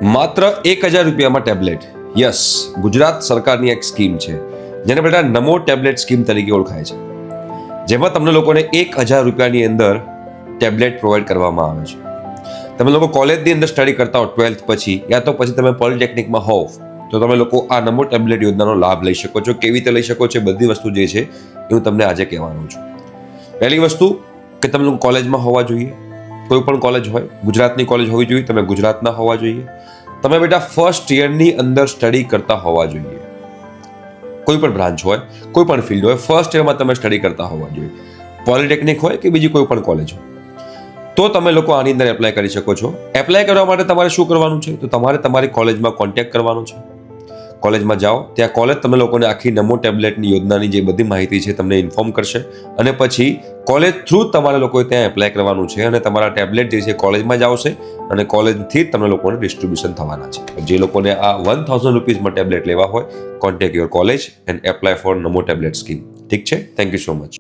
માત્ર 1000 રૂપિયામાં tablet. Yes, Gujarat સરકારની એક સ્કીમ છે જેને બેટા નમો ટેબ્લેટ સ્કીમ તરીકે ઓળખાય છે, જેમાં તમને લોકોને 1000 રૂપિયાની અંદર ટેબ્લેટ પ્રોવાઈડ કરવામાં આવે છે. તમે લોકો કોલેજની અંદર સ્ટડી કરતા હો 12th પછી, યા તો પછી તમે પોલિટેકનિકમાં હોવ, તો તમે લોકો આ નમો ટેબ્લેટ યોજનાનો લાભ લઈ શકો છો. કેવી રીતે લઈ શકો છો બધી વસ્તુ જે છે એ હું તમને આજે કહેવાનો છું. પહેલી વસ્તુ કે તમે લોકો કોલેજમાં હોવા જોઈએ, કોઈ પણ કોલેજ હોય, ગુજરાતની કોલેજ હોવી જોઈએ, તમે ગુજરાતના હોવા જોઈએ, તમે બેટા ફર્સ્ટ યરની અંદર સ્ટડી કરતા હોવા જોઈએ. કોઈ પણ બ્રાન્ચ હોય, કોઈ પણ ફિલ્ડ હોય, ફર્સ્ટ યરમાં તમે સ્ટડી કરતા હોવા જોઈએ. પોલિટેકનિક હોય કે બીજી કોઈ પણ કોલેજ હોય, તો તમે લોકો આની અંદર એપ્લાય કરી શકો છો. એપ્લાય કરવા માટે તમારે શું કરવાનું છે? તો તમારે તમારી કોલેજમાં કોન્ટેક્ટ કરવાનો છે. કોલેજમાં જાઓ, ત્યાં કોલેજ તમે લોકોને આખી નમો ટેબ્લેટની યોજનાની જે બધી માહિતી છે તમને ઇન્ફોર્મ કરશે, અને પછી કોલેજ થ્રુ તમારે લોકોએ ત્યાં એપ્લાય કરવાનું છે, અને તમારા ટેબ્લેટ જે છે કોલેજમાં જ આવશે, અને કોલેજથી જ તમને લોકોને ડિસ્ટ્રીબ્યુશન થવાના છે. જે લોકોને આ 1000 રૂપીઝમાં ટેબ્લેટ લેવા હોય, contact your college and apply four Namo tablet scheme. ઠીક છે? Thank you so much.